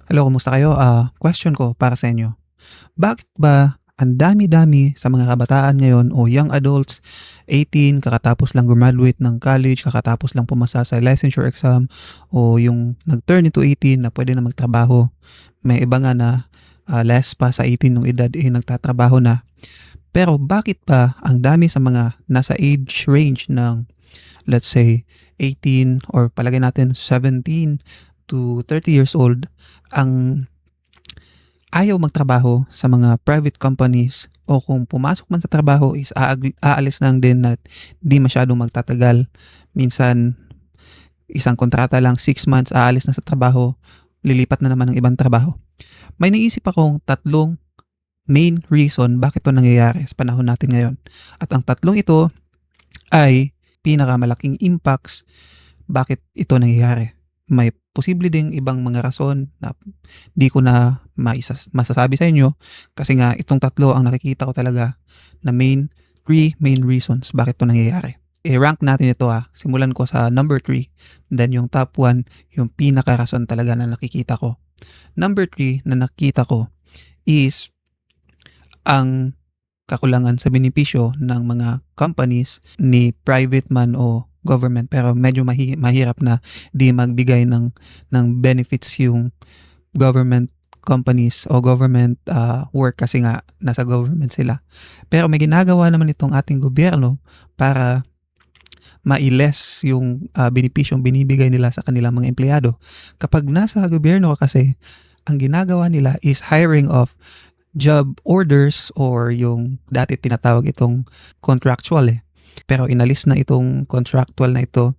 Hello, kumusta kayo? Question ko para sa inyo. Bakit ba ang dami-dami sa mga kabataan ngayon o young adults, 18, kakatapos lang graduate ng college, kakatapos lang pumasa sa licensure exam, o yung nag-turn into 18 na pwede na magtrabaho. May iba nga na less pa sa 18 nung edad nagtatrabaho na. Pero bakit ba ang dami sa mga nasa age range ng let's say 18 or palagay natin 17 to 30 years old ang ayaw magtrabaho sa mga private companies o kung pumasok man sa trabaho is aalis lang din at di masyadong magtatagal. Minsan, isang kontrata lang, 6 months, aalis na sa trabaho, lilipat na naman ng ibang trabaho. May naisip akong tatlong main reason bakit ito nangyayari sa panahon natin ngayon. At ang tatlong ito ay pinakamalaking impacts bakit ito nangyayari. May posible ding ibang mga rason na di ko na masasabi sa inyo kasi nga itong tatlo ang nakikita ko talaga na three main reasons bakit ito nangyayari. I-rank natin ito Simulan ko sa number 3, then yung top 1, yung pinaka-rason talaga na nakikita ko. Number 3 na nakita ko is ang kakulangan sa benepisyo ng mga companies ni private man o government, pero medyo mahirap na di magbigay ng benefits yung government companies o government work kasi nga nasa government sila. Pero may ginagawa naman itong ating gobyerno para ma-less yung benepisyong binibigay nila sa kanilang mga empleyado. Kapag nasa gobyerno ka kasi, ang ginagawa nila is hiring of job orders or yung dati tinatawag itong contractual Pero inalis na itong contractual na ito.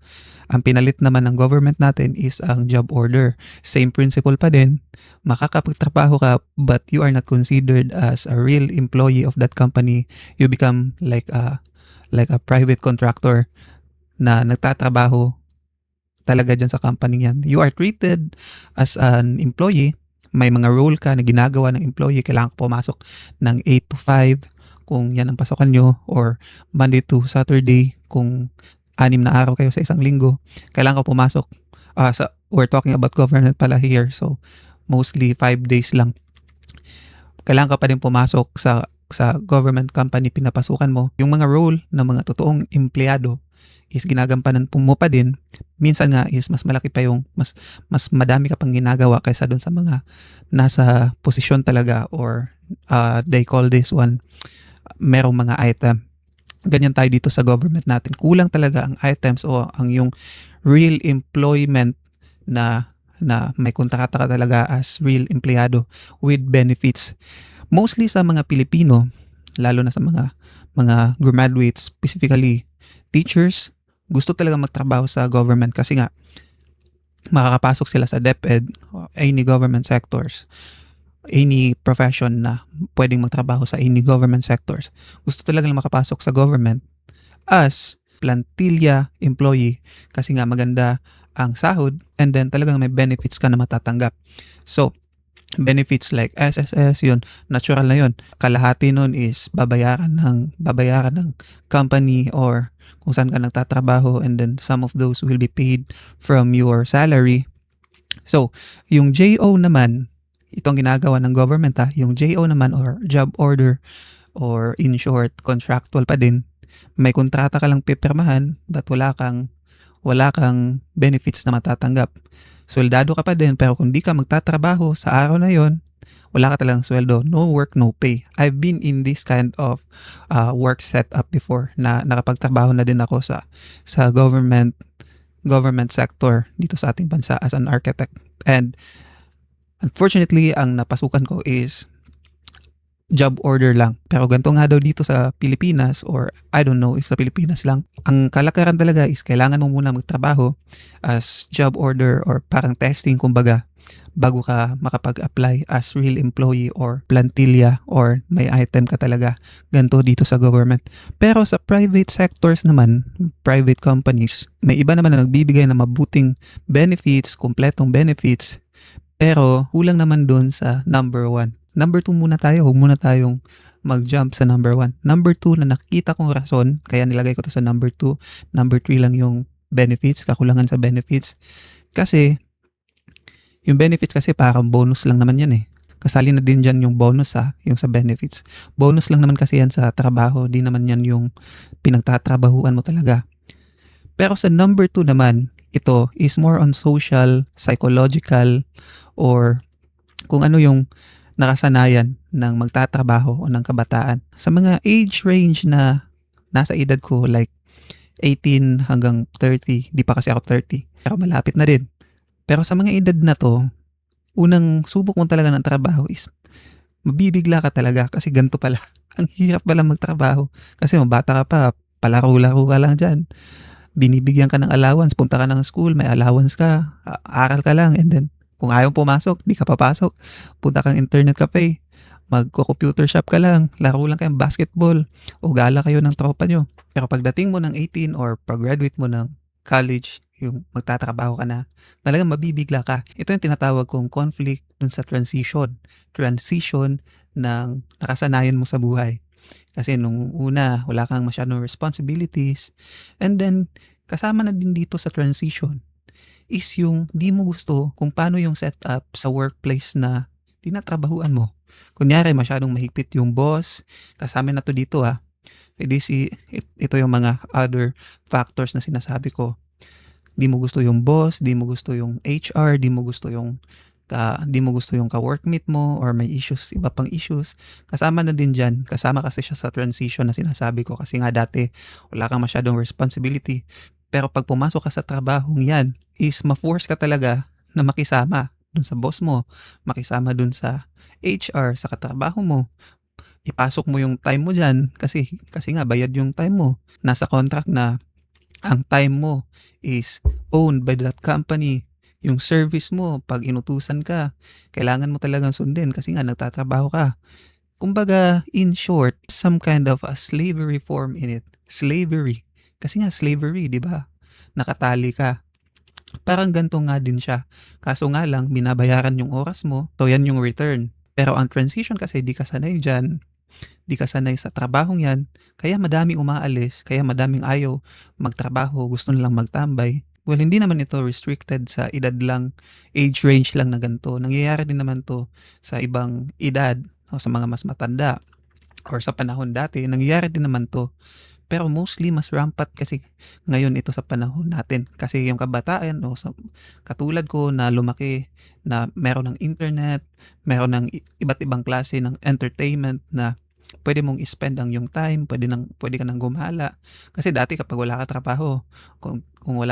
Ang pinalit naman ng government natin is ang job order. Same principle pa din. Makakapagtrabaho ka but you are not considered as a real employee of that company. You become like a private contractor na nagtatrabaho talaga dyan sa company yan. You are treated as an employee. May mga role ka na ginagawa ng employee. Kailangan ka pumasok ng 8 to 5 kung yan ang pasokan nyo, or Monday to Saturday kung 6 na araw kayo sa isang linggo. Kailangan ka pumasok. We're talking about government pala here. So, mostly 5 days lang. Kailangan ka pa din pumasok sa government company pinapasukan mo. Yung mga role ng mga totoong empleyado is ginagampanan mo pa din. Minsan nga is mas malaki pa yung mas madami ka pang ginagawa kaysa doon sa mga nasa posisyon talaga, or they call this one merong mga item. Ganyan tayo dito sa government natin. Kulang talaga ang items o ang yung real employment na may kontrata ka talaga as real empleyado with benefits. Mostly sa mga Pilipino, lalo na sa mga graduates, specifically teachers, gusto talaga magtrabaho sa government kasi nga makakapasok sila sa DepEd o any government sectors, any profession na pwedeng magtrabaho sa any government sectors. Gusto talaga makapasok sa government as plantilla employee kasi nga maganda ang sahod, and then talagang may benefits ka na matatanggap. So, benefits like SSS, yun, natural na yun. Kalahati nun is babayaran ng company or kung saan ka nagtatrabaho, and then some of those will be paid from your salary. So, yung JO naman, itong ginagawa ng government yung JO naman or job order, or in short, contractual pa din. May kontrata ka lang pipirmahan but wala kang benefits na matatanggap. Sweldado ka pa din, pero kung di ka magtatrabaho sa araw na yon, wala ka talagang sweldo. No work, no pay. I've been in this kind of work setup before na nakapagtrabaho na din ako sa government sector dito sa ating bansa as an architect. And unfortunately, ang napasukan ko is job order lang. Pero ganito nga daw dito sa Pilipinas, or I don't know if sa Pilipinas lang. Ang kalakaran talaga is kailangan mo muna magtrabaho as job order or parang testing kumbaga bago ka makapag-apply as real employee or plantilla or may item ka talaga. Ganito dito sa government. Pero sa private sectors naman, private companies, may iba naman na nagbibigay ng mabuting benefits, kumpletong benefits, pero kulang naman dun sa number 1. Number 2 muna tayo. Huwag muna tayong mag-jump sa number 1. Number 2 na nakita kong rason, kaya nilagay ko to sa number 2. Number 3 lang yung benefits, kakulangan sa benefits. Kasi Yung benefits kasi parang bonus lang naman yan eh. Kasali na din dyan yung bonus yung sa benefits. Bonus lang naman kasi yan sa trabaho, di naman yan yung pinagtatrabahuan mo talaga. Pero sa number 2 naman, ito is more on social, psychological, or kung ano yung nakasanayan ng magtatrabaho o ng kabataan. Sa mga age range na nasa edad ko like 18 hanggang 30, di pa kasi ako 30, pero malapit na din. Pero sa mga edad na to, unang subok mo talaga ng trabaho is mabibigla ka talaga kasi ganito pala. Ang hirap pala magtrabaho. Kasi bata ka pa, palaro-laro ka lang dyan. Binibigyan ka ng allowance, punta ka ng school, may allowance ka, aral ka lang, and then kung ayaw pumasok, di ka papasok. Punta kang internet cafe, magko-computer shop ka lang, laro lang kayong basketball, o gala kayo ng tropa nyo. Pero pagdating mo ng 18 or pag-graduate mo ng college, yung magtatrabaho ka na, talagang mabibigla ka. Ito yung tinatawag kong conflict dun sa transition. Transition ng nakasanayan mo sa buhay. Kasi nung una, wala kang masyadong responsibilities. And then, kasama na din dito sa transition is yung di mo gusto kung paano yung setup sa workplace na tinatrabahuan mo. Kunyari, masyadong mahigpit yung boss. Kasama na to dito ito yung mga other factors na sinasabi ko. Di mo gusto yung boss, di mo gusto yung HR, di mo gusto yung ka-workmate mo or may issues, iba pang issues. Kasama na din dyan. Kasama kasi siya sa transition na sinasabi ko kasi nga dati wala kang masyadong responsibility. Pero pag pumasok ka sa trabahong yan, is ma-force ka talaga na makisama dun sa boss mo, makisama dun sa HR, sa katrabaho mo. Ipasok mo yung time mo dyan kasi nga bayad yung time mo. Nasa contract na ang time mo is owned by that company. Yung service mo, pag inutusan ka, kailangan mo talagang sundin kasi nga nagtatrabaho ka. Kumbaga, in short, some kind of a slavery form in it. Slavery. Kasi nga slavery, di ba? Nakatali ka. Parang ganito nga din siya. Kaso nga lang, binabayaran yung oras mo, so yan yung return. Pero ang transition kasi, di ka sanay dyan. Di ka sanay sa trabahong yan. Kaya madaming umaalis, kaya madaming ayaw magtrabaho, gusto nilang magtambay. Well, hindi naman ito restricted sa edad lang, age range lang na ganito. Nangyayari din naman to sa ibang edad o sa mga mas matanda or sa panahon dati. Nangyayari din naman to. Pero mostly mas rampant kasi ngayon ito sa panahon natin. Kasi yung kabataan katulad ko na lumaki na meron ng internet, meron ng iba't ibang klase ng entertainment na pwede mong i-spend ang yung time, pwede ka nang gumala. Kasi dati kapag wala ka trabaho,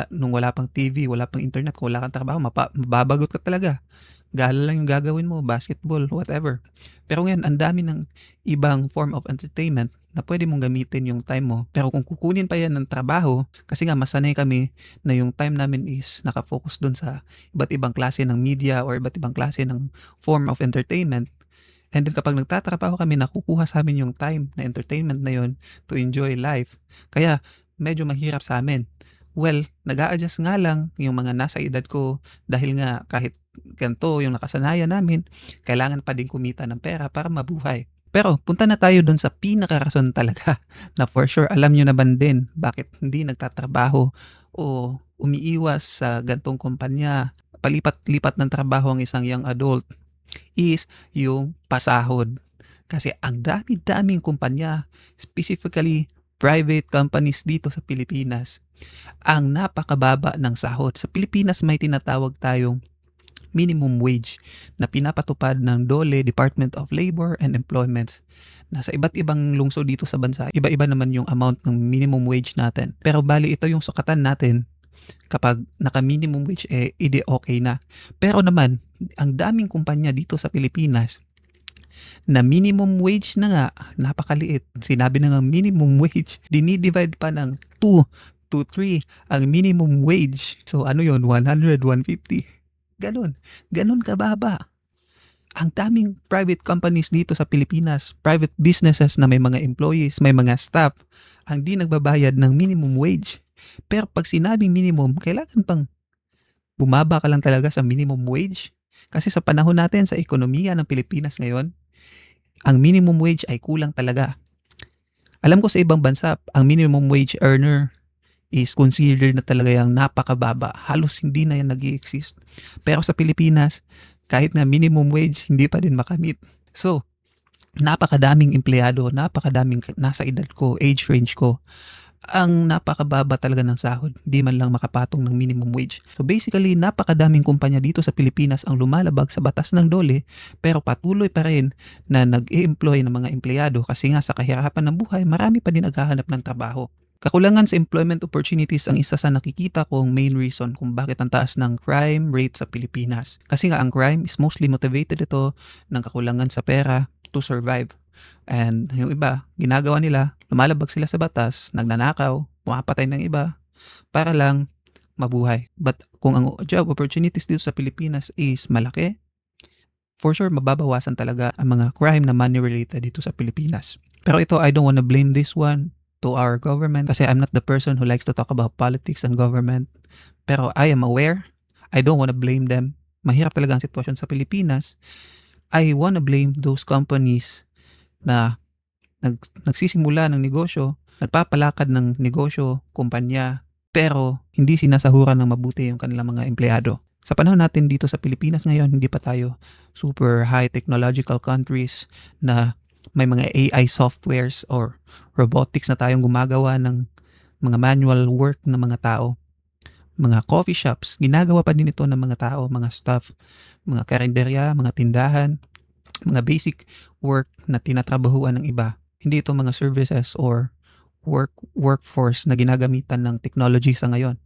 nung wala pang TV, wala pang internet, kung wala kang trabaho, mababagot ka talaga. Gala lang yung gagawin mo, basketball, whatever. Pero ngayon, ang dami ng ibang form of entertainment na pwede mong gamitin yung time mo. Pero kung kukunin pa yan ng trabaho, kasi nga masanay kami na yung time namin is nakafocus dun sa iba't ibang klase ng media or iba't ibang klase ng form of entertainment. And then kapag nagtatrabaho kami, nakukuha sa amin yung time na entertainment na yun to enjoy life. Kaya medyo mahirap sa amin. Well, nag-a-adjust nga lang yung mga nasa edad ko dahil nga kahit ganito yung nakasanayan namin, kailangan pa din kumita ng pera para mabuhay. Pero punta na tayo dun sa pinakarason talaga na for sure alam nyo naman din bakit hindi nagtatrabaho o umiiwas sa gantong kumpanya, palipat-lipat ng trabaho ang isang young adult is yung pasahod. Kasi ang dami-daming kumpanya, specifically private companies dito sa Pilipinas, ang napakababa ng sahod. Sa Pilipinas may tinatawag tayong minimum wage na pinapatupad ng DOLE, Department of Labor and Employment. Nasa iba't ibang lungsod dito sa bansa, iba-iba naman yung amount ng minimum wage natin. Pero bali ito yung sukatan natin kapag naka-minimum wage, edi okay na. Pero naman, ang daming kumpanya dito sa Pilipinas na minimum wage na nga, napakaliit. Sinabi na nga minimum wage, dinidivide pa ng 2 to 3 ang minimum wage. So ano yun, 100, 150. Ganon kababa. Ang daming private companies dito sa Pilipinas, private businesses na may mga employees, may mga staff, ang di nagbabayad ng minimum wage. Pero pag sinabing minimum, kailangan pang bumaba ka lang talaga sa minimum wage. Kasi sa panahon natin, sa ekonomiya ng Pilipinas ngayon, ang minimum wage ay kulang talaga. Alam ko sa ibang bansa, ang minimum wage earner is considered na talaga yang napakababa. Halos hindi na yan nag-i-exist. Pero sa Pilipinas, kahit nga minimum wage, hindi pa din makamit. So, napakadaming empleyado, napakadaming nasa edad ko, age range ko, ang napakababa talaga ng sahod, di man lang makapatong ng minimum wage. So basically, napakadaming kumpanya dito sa Pilipinas ang lumalabag sa batas ng DOLE, pero patuloy pa rin na nag-i-employ ng mga empleyado kasi nga sa kahirapan ng buhay, marami pa din naghahanap ng trabaho. Kakulangan sa employment opportunities ang isa sa nakikita kong main reason kung bakit ang taas ng crime rate sa Pilipinas. Kasi nga ang crime is mostly motivated ito ng kakulangan sa pera to survive. And yung iba, ginagawa nila, lumalabag sila sa batas, nagnanakaw, pumapatay ng iba, para lang mabuhay. But kung ang job opportunities dito sa Pilipinas is malaki, for sure mababawasan talaga ang mga crime na money related dito sa Pilipinas. Pero ito, I don't wanna blame this one to our government kasi I'm not the person who likes to talk about politics and government. Pero I am aware, I don't wanna blame them. Mahirap talaga ang sitwasyon sa Pilipinas. I wanna blame those companies na nagsisimula ng negosyo, nagpapalakad ng negosyo, kumpanya, pero hindi sinasahuran ng mabuti yung kanilang mga empleyado. Sa panahon natin dito sa Pilipinas ngayon, hindi pa tayo super high technological countries na may mga AI softwares or robotics na tayong gumagawa ng mga manual work ng mga tao. Mga coffee shops, ginagawa pa din ito ng mga tao, mga staff, mga karinderya, mga tindahan, mga basic work na tinatrabahuan ng iba. Hindi ito mga services or workforce na ginagamitan ng technology sa ngayon.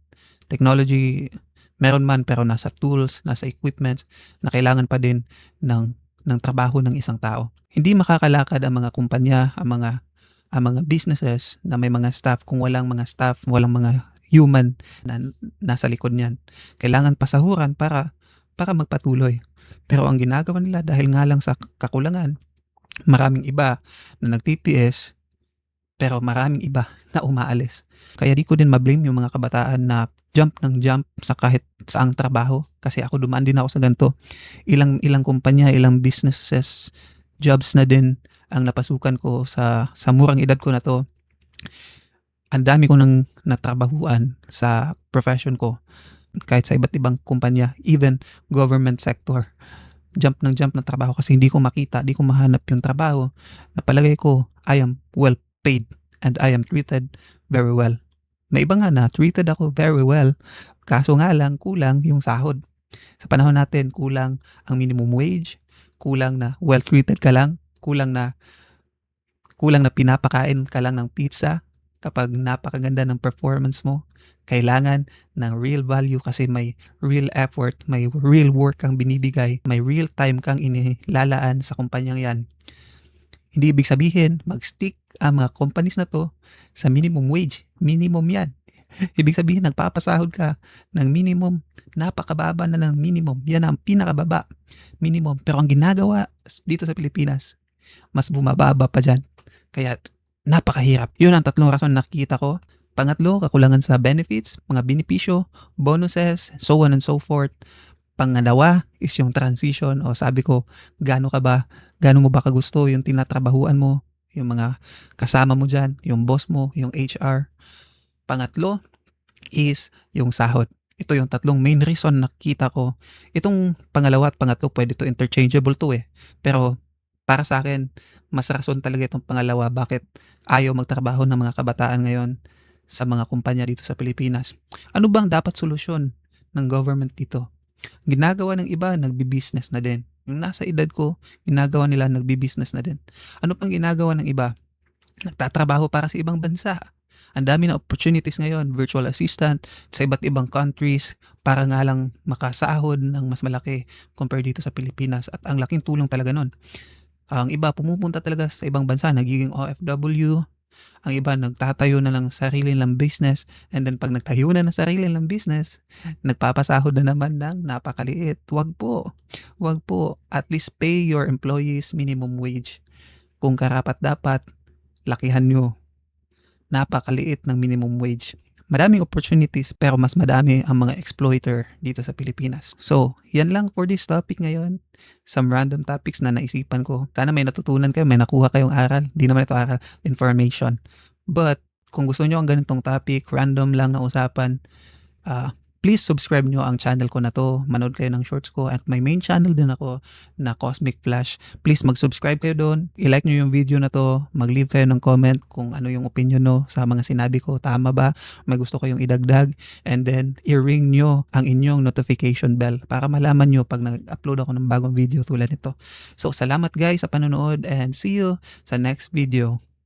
Technology meron man pero nasa tools, nasa equipment na kailangan pa din ng trabaho ng isang tao. Hindi makakalakad ang mga kumpanya, ang mga businesses na may mga staff kung walang mga staff, walang mga human na nasa likod niyan. Kailangan pasahuran para magpatuloy. Pero ang ginagawa nila dahil nga lang sa kakulangan, maraming iba na nagtitiis, pero maraming iba na umaalis. Kaya di ko din mablame yung mga kabataan na jump sa kahit saang trabaho. Kasi ako dumaan din ako sa ganito. Ilang kumpanya, ilang businesses, jobs na din ang napasukan ko sa murang edad ko na to. Ang dami ko nang natrabahuan sa profession ko. Kahit sa iba't ibang kumpanya, even government sector. Jump ng trabaho kasi hindi ko makita, hindi ko mahanap yung trabaho na palagay ko I am well paid and I am treated very well. May iba nga na treated ako very well, kaso nga lang kulang yung sahod. Sa panahon natin, kulang ang minimum wage, kulang na well treated ka lang, kulang na pinapakain ka lang ng pizza kapag napakaganda ng performance mo. Kailangan ng real value kasi may real effort, may real work kang binibigay, may real time kang inilalaan sa kumpanyang yan. Hindi ibig sabihin mag-stick ang mga companies na to sa minimum wage. Minimum yan. Ibig sabihin nagpapasahod ka ng minimum, napakababa na ng minimum. Yan ang pinakababa. Minimum. Pero ang ginagawa dito sa Pilipinas, mas bumababa pa dyan. Kaya napakahirap. Yun ang tatlong rason na nakikita ko. Pangatlo, kakulangan sa benefits, mga benepisyo, bonuses, so on and so forth. Pangalawa is yung transition o sabi ko, gaano mo ba kagusto yung tinatrabahuan mo, yung mga kasama mo dyan, yung boss mo, yung HR. Pangatlo is yung sahod. Ito yung tatlong main reason na nakikita ko. Itong pangalawa at pangatlo, pwede to interchangeable to eh. Pero para sa akin, mas rason talaga itong pangalawa bakit ayaw magtrabaho ng mga kabataan ngayon sa mga kumpanya dito sa Pilipinas. Ano bang dapat solusyon ng government dito? Ginagawa ng iba, nagbi-business na din. Yung nasa edad ko, ginagawa nila, nagbi-business na din. Ano pang ginagawa ng iba? Nagtatrabaho para sa ibang bansa. Ang dami na opportunities ngayon, virtual assistant sa iba't ibang countries para nga lang makasahod ng mas malaki compare dito sa Pilipinas. At ang laking tulong talaga nun. Ang iba pumupunta talaga sa ibang bansa, nagiging OFW. Ang iba nagtatayo na ng sarili nilang business, and then pag nagtayo na ng sarili nilang business, nagpapasahod na naman ng napakaliit. Wag po. At least pay your employees minimum wage. Kung karapat dapat, lakihan nyo. Napakaliit ng minimum wage. Maraming opportunities pero mas madami ang mga exploiter dito sa Pilipinas. So, yan lang for this topic ngayon. Some random topics na naisipan ko. Sana may natutunan kayo, may nakuha kayong aral. Di naman ito aral, information. But, kung gusto nyo ang ganitong topic, random lang na usapan, please subscribe nyo ang channel ko na to. Manood kayo ng shorts ko at may main channel din ako na Cosmic Flash. Please mag-subscribe kayo doon. I-like nyo yung video na to. Mag-leave kayo ng comment kung ano yung opinion no sa mga sinabi ko. Tama ba? May gusto kayong idagdag. And then, i-ring nyo ang inyong notification bell para malaman nyo pag nag-upload ako ng bagong video tulad nito. So, salamat guys sa panonood and see you sa next video.